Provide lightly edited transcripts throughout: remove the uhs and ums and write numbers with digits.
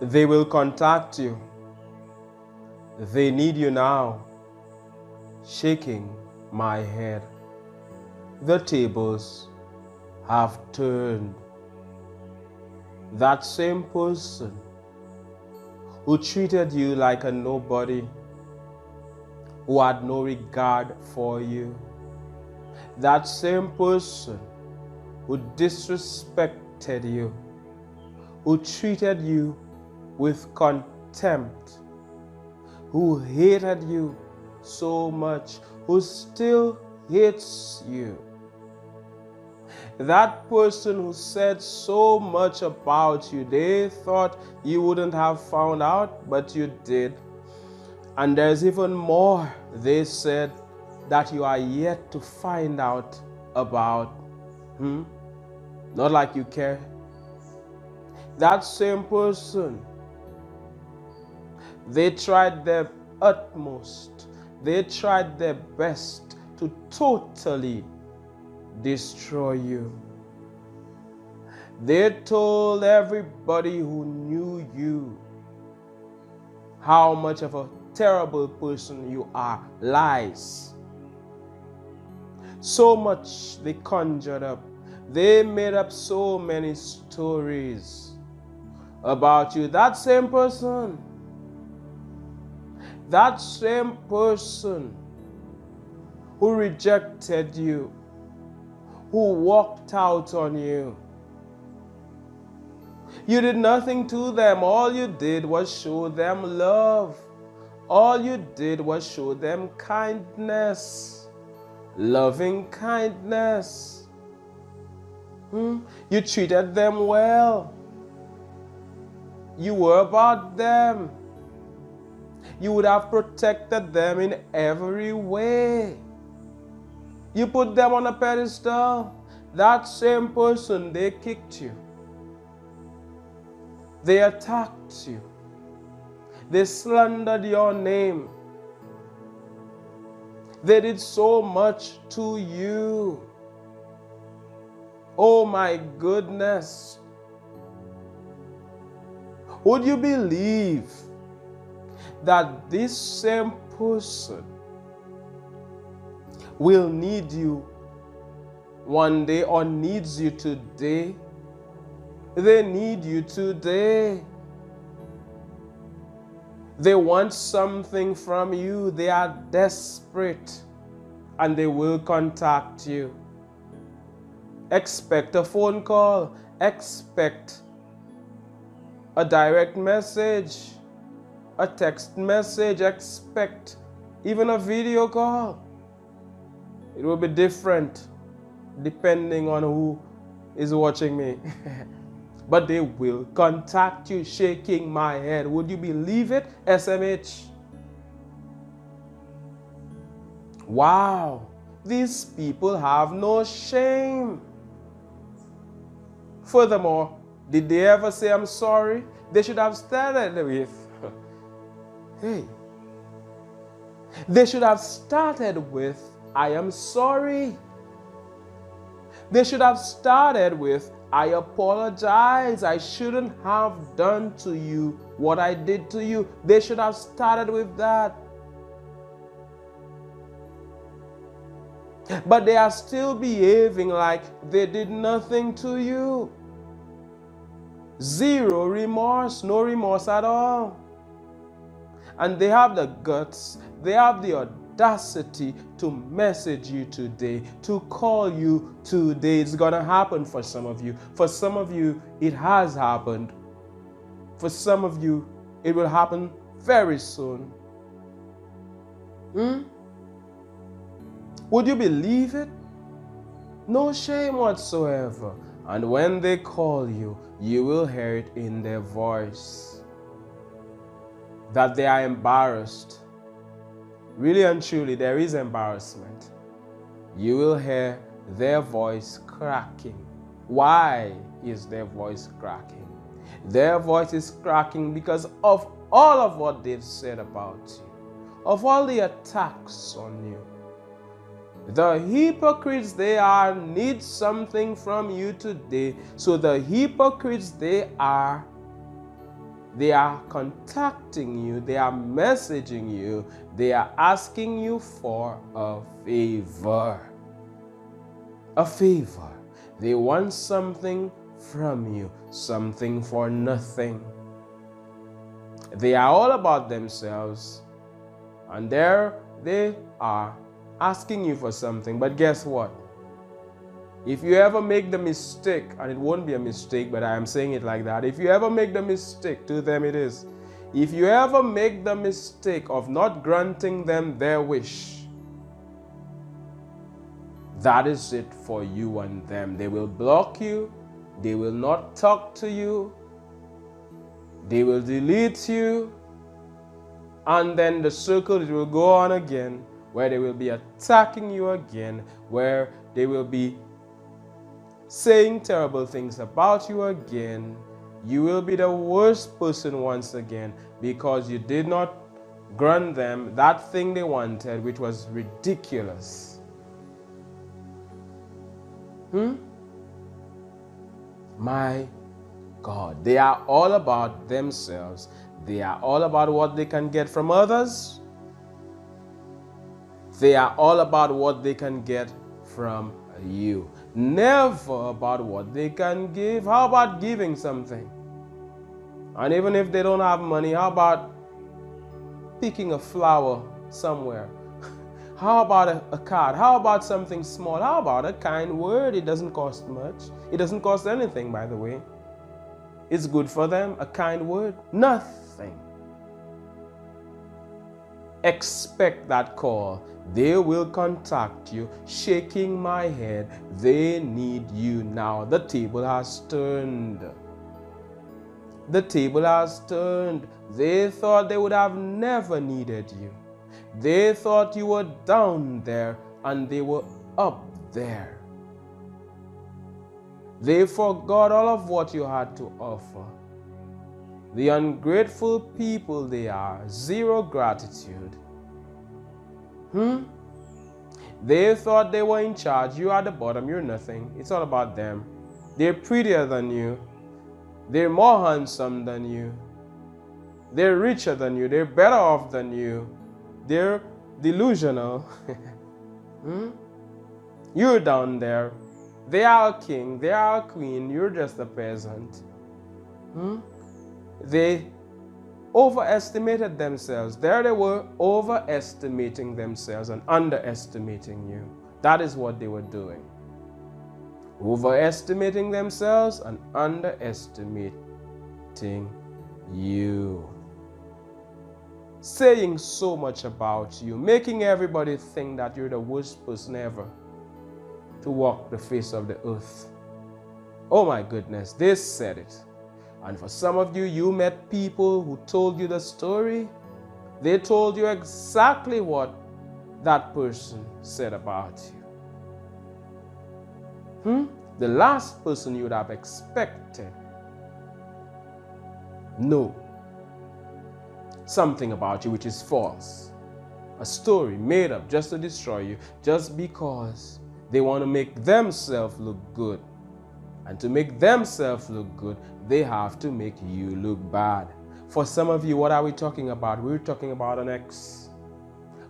They will contact you. They need you now. Shaking my head. The tables have turned. That same person who treated you like a nobody, who had no regard for you, that same person who disrespected you, who treated you with contempt, who hated you so much, who still hates you. That person who said so much about you, they thought you wouldn't have found out, but you did. And there's even more they said that you are yet to find out about. Not like you care. That same person, they tried their utmost, they tried their best to totally destroy you. They told everybody who knew you how much of a terrible person you are. Lies. So much they conjured up. They made up so many stories about you. That same person who rejected you, who walked out on you. You did nothing to them. All you did was show them love. All you did was show them kindness, loving kindness. You treated them well. You were about them. You would have protected them in every way. You put them on a pedestal. That same person, they kicked you. They attacked you. They slandered your name. They did so much to you. Oh my goodness. Would you believe that this same person will need you one day or needs you today? They need you today. They want something from you. They are desperate and they will contact you. Expect a phone call. Expect a direct message, a text message. Expect even a video call. It will be different depending on who is watching me. But they will contact you. Shaking my head. Would you believe it, SMH? Wow, these people have no shame. Furthermore, did they ever say I'm sorry? They should have started with, they should have started with, I am sorry. They should have started with, I apologize. I shouldn't have done to you what I did to you. They should have started with that. But they are still behaving like they did nothing to you. Zero remorse, no remorse at all. And they have the guts, they have the audacity to message you today, to call you today. It's gonna happen for some of you. For some of you, it has happened. For some of you, it will happen very soon. Would you believe it? No shame whatsoever. And when they call you, you will hear it in their voice that they are embarrassed. Really and truly, there is embarrassment. You will hear their voice cracking. Why is their voice cracking? Their voice is cracking because of all of what they've said about you, of all the attacks on you. The hypocrites they are need something from you today. So the hypocrites they are, They are contacting you, they are messaging you, they are asking you for a favor. A favor. They want something from you, something for nothing. They are all about themselves, and there they are asking you for something. But guess what? If you ever make the mistake, and it won't be a mistake, but I am saying it like that. If you ever make the mistake, to them it is. If you ever make the mistake of not granting them their wish, that is it for you and them. They will block you. They will not talk to you. They will delete you. And then the circle it will go on again, where they will be attacking you again, where they will be saying terrible things about you again. You will be the worst person once again because you did not grant them that thing they wanted, which was ridiculous. My God, they are all about themselves. They are all about what they can get from others. They are all about what they can get from you. Never about what they can give. How about giving something? And even if they don't have money, how about picking a flower somewhere? How about a card? How about something small? How about a kind word? It doesn't cost much. It doesn't cost anything, by the way. It's good for them. A kind word? Nothing. Expect that call. They will contact you, shaking my head. They need you now. The table has turned. The table has turned. They thought they would have never needed you. They thought you were down there and they were up there. They forgot all of what you had to offer. The ungrateful people they are, zero gratitude. They thought they were in charge. You are at the bottom, you're nothing. It's all about them. They're prettier than you. They're more handsome than you. They're richer than you. They're better off than you. They're delusional. You're down there. They are a king. They are a queen. You're just a peasant. They overestimated themselves. There they were, overestimating themselves and underestimating you. That is what they were doing. Overestimating themselves and underestimating you. Saying so much about you, making everybody think that you're the worst person ever to walk the face of the earth. Oh my goodness, they said it. And for some of you, you met people who told you the story. They told you exactly what that person said about you. The last person you would have expected know something about you which is false. A story made up just to destroy you, just because they want to make themselves look good. And to make themselves look good, they have to make you look bad. For some of you, what are we talking about? We're talking about an ex.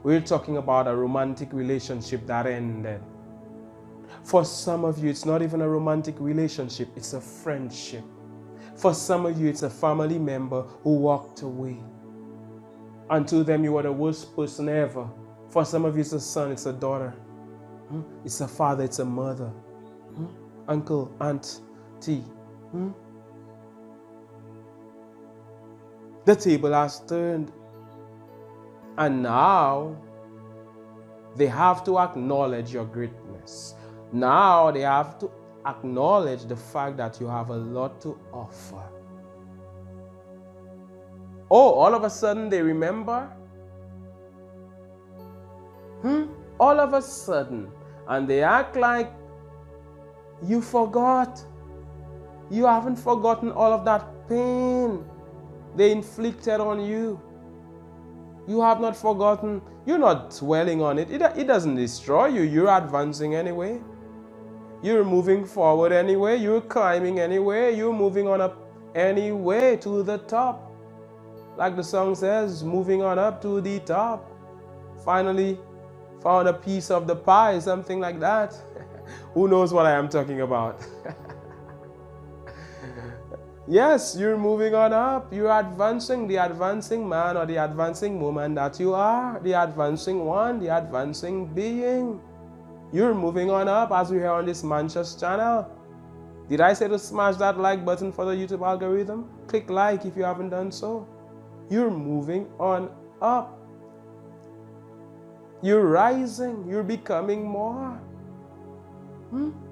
We're talking about a romantic relationship that ended. For some of you, it's not even a romantic relationship, it's a friendship. For some of you, it's a family member who walked away. And to them, you were the worst person ever. For some of you, it's a son, it's a daughter. It's a father, it's a mother. Uncle, auntie. The table has turned. And now they have to acknowledge your greatness. Now they have to acknowledge the fact that you have a lot to offer. Oh, all of a sudden they remember? All of a sudden. And they act like you forgot. You haven't forgotten all of that pain they inflicted on you. You have not forgotten. You're not dwelling on it. It doesn't destroy you. You're advancing anyway. You're moving forward anyway. You're climbing anyway. You're moving on up anyway to the top. Like the song says, moving on up to the top. Finally found a piece of the pie, something like that. Who knows what I am talking about? Yes, you're moving on up. You're advancing, the advancing man or the advancing woman that you are, the advancing one, the advancing being. You're moving on up as we hear on this Manchester channel. Did I say to smash that like button for the YouTube algorithm? Click like if you haven't done so. You're moving on up. You're rising. You're becoming more.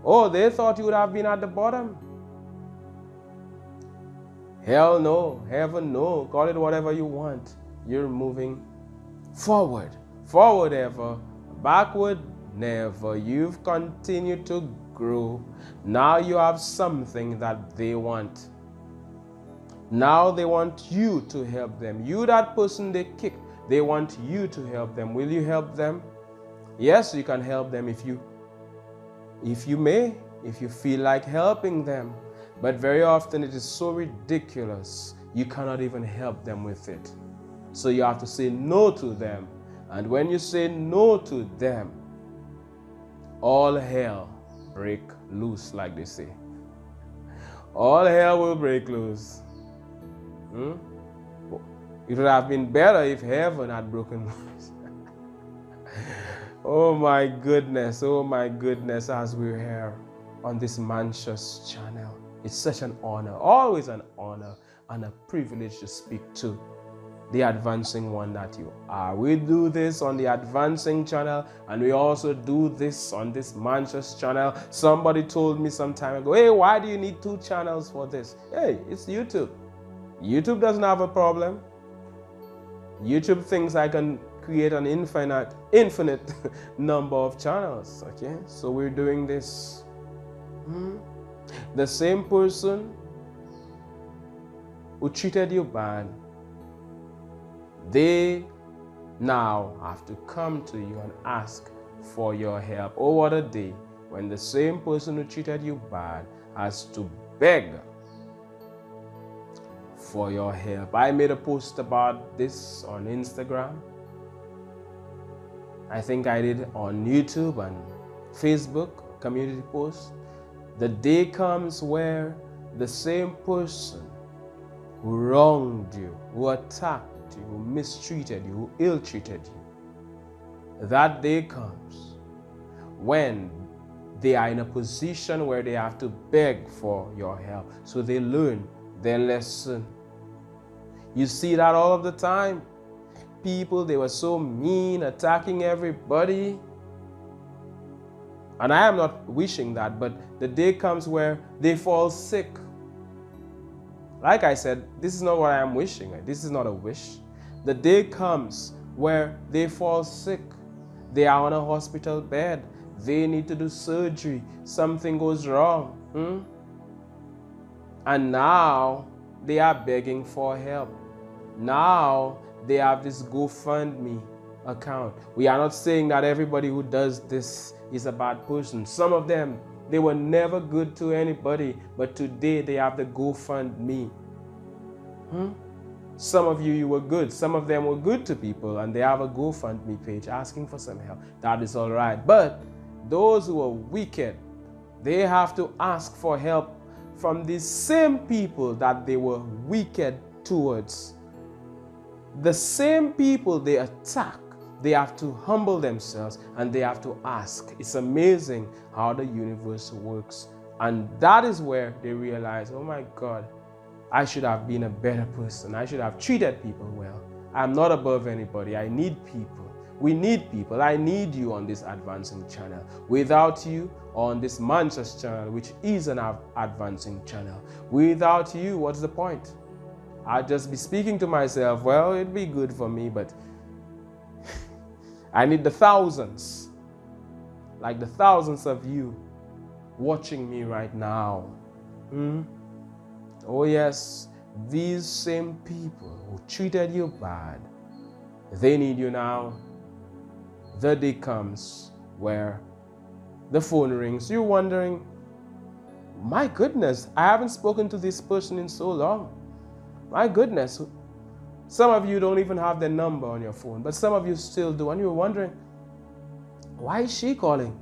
Oh, they thought you would have been at the bottom. Hell no. Heaven no. Call it whatever you want. You're moving forward. Forward ever. Backward never. You've continued to grow. Now you have something that they want. Now they want you to help them. You, that person they kicked, they want you to help them. Will you help them? Yes, you can help them if you may, if you feel like helping them. But very often it is so ridiculous, you cannot even help them with it. So you have to say no to them. And when you say no to them, all hell break loose, like they say. All hell will break loose. It would have been better if heaven had broken loose. Oh my goodness, as we're here on this Manchester channel. It's such an honor, always an honor and a privilege to speak to the advancing one that you are. We do this on the advancing channel, and we also do this on this Manchester channel. Somebody told me some time ago, hey, why do you need 2 channels for this? Hey, it's YouTube. YouTube doesn't have a problem. YouTube thinks I can create an infinite number of channels. Okay, so we're doing this. The same person who treated you bad, they now have to come to you and ask for your help. Oh, what a day when the same person who treated you bad has to beg for your help. I made a post about this on Instagram. I think I did on YouTube and Facebook, community post. The day comes where the same person who wronged you, who attacked you, who mistreated you, who ill-treated you, that day comes when they are in a position where they have to beg for your help. So they learn their lesson. You see that all of the time. People, they were so mean, attacking everybody. And I am not wishing that, but the day comes where they fall sick. Like I said, this is not what I am wishing. This is not a wish. The day comes where they fall sick. They are on a hospital bed. They need to do surgery. Something goes wrong. And now they are begging for help. Now they have this GoFundMe account. We are not saying that everybody who does this is a bad person. Some of them, they were never good to anybody, but today they have the GoFundMe. Some of you were good. Some of them were good to people, and they have a GoFundMe page asking for some help. That is all right. But those who are wicked, they have to ask for help from these same people that they were wicked towards. The same people they attack, they have to humble themselves and they have to ask. It's amazing how the universe works. And that is where they realize, oh my God, I should have been a better person. I should have treated people well. I'm not above anybody. I need people. We need people. I need you on this advancing channel. Without you on this Manchester channel, which is an advancing channel, without you, what's the point? I'd just be speaking to myself, well, it'd be good for me, but I need the thousands, like the thousands of you watching me right now. Oh yes, these same people who treated you bad, they need you now. The day comes where the phone rings. You're wondering, my goodness, I haven't spoken to this person in so long. My goodness, Some of you don't even have their number on your phone, but some of you still do. And you're wondering, why is she calling?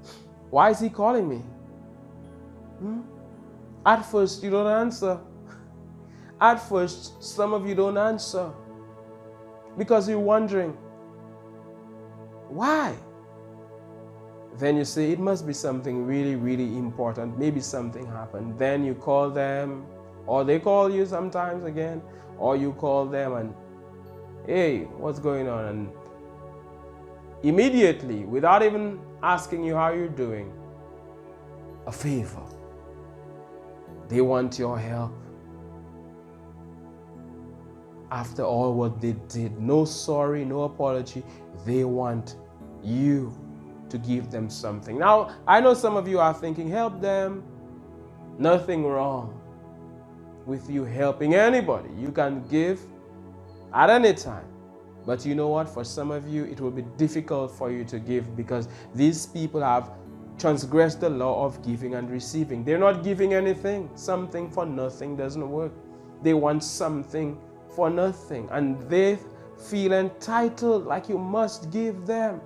Why is he calling me? At first, you don't answer. At first, some of you don't answer because you're wondering, why? Then you say, it must be something really, really important. Maybe something happened. Then you call them, or they call you sometimes again, or you call them and, hey, what's going on? And immediately, without even asking you how you're doing, a favor. They want your help. After all what they did, no sorry, no apology, they want you to give them something. Now, I know some of you are thinking, help them. Nothing wrong with you helping anybody. You can give at any time. But you know what? For some of you, it will be difficult for you to give because these people have transgressed the law of giving and receiving. They're not giving anything. Something for nothing doesn't work. They want something for nothing, and they feel entitled, like you must give them.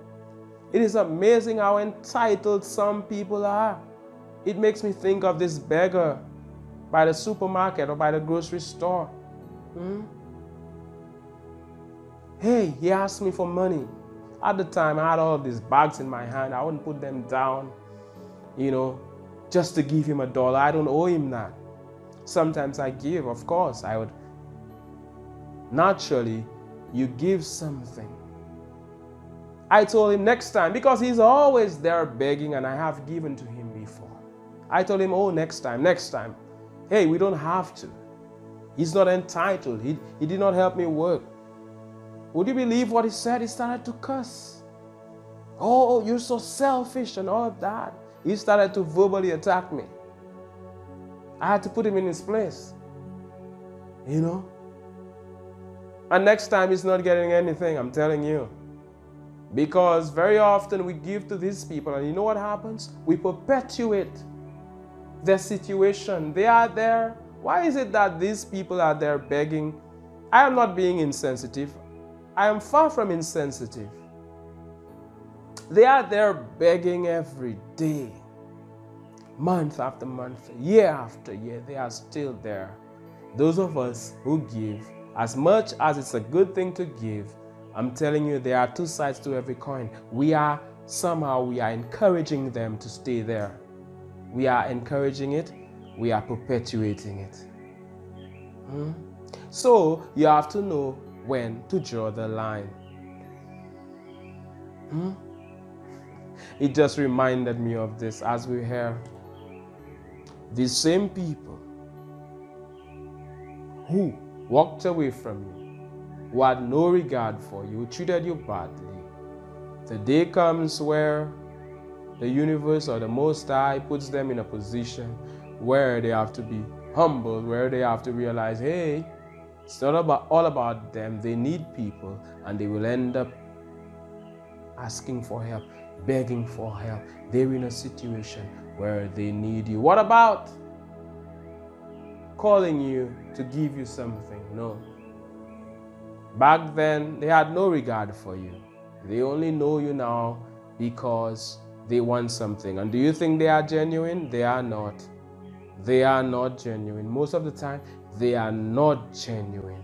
It is amazing how entitled some people are. It makes me think of this beggar by the supermarket or by the grocery store. Hey, he asked me for money. At the time, I had all of these bags in my hand. I wouldn't put them down, just to give him $1. I don't owe him that. Sometimes I give, of course. I would. Naturally, you give something. I told him next time, because he's always there begging and I have given to him before. I told him, oh, next time. Hey, we don't have to. He's not entitled. He did not help me work. Would you believe what he said? He started to cuss. Oh, you're so selfish and all of that. He started to verbally attack me. I had to put him in his place. And next time he's not getting anything, I'm telling you. Because very often we give to these people and you know what happens? We perpetuate their situation. They are there. Why is it that these people are there begging? I am not being insensitive. I am far from insensitive. They are there begging every day, month after month, year after year. They are still there. Those of us who give, as much as it's a good thing to give, I'm telling you, there are two sides to every coin. We are encouraging them to stay there. We are encouraging it. We are perpetuating it. So you have to know when to draw the line. It just reminded me of this as we hear these same people who walked away from you, who had no regard for you, who treated you badly. The day comes where the universe or the Most High puts them in a position where they have to be humbled, where they have to realize, hey, it's not all about them. They need people, and they will end up asking for help, begging for help. They're in a situation where they need you. What about calling you to give you something? No. Back then, they had no regard for you. They only know you now because they want something. And do you think they are genuine? They are not. They are not genuine. Most of the time, they are not genuine.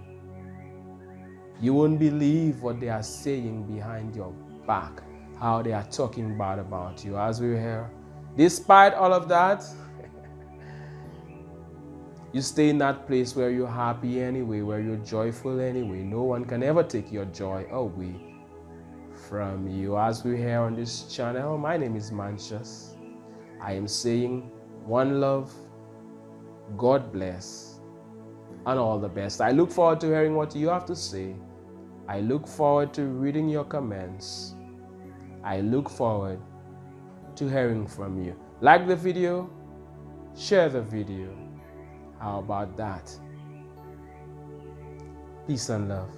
You won't believe what they are saying behind your back, how they are talking bad about you, as we hear. Despite all of that, you stay in that place where you're happy anyway, where you're joyful anyway. No one can ever take your joy away from you. As we hear on this channel, my name is Manchas. I am saying one love, God bless, and all the best. I look forward to hearing what you have to say. I look forward to reading your comments. I look forward to hearing from you. Like the video, share the video. How about that? Peace and love.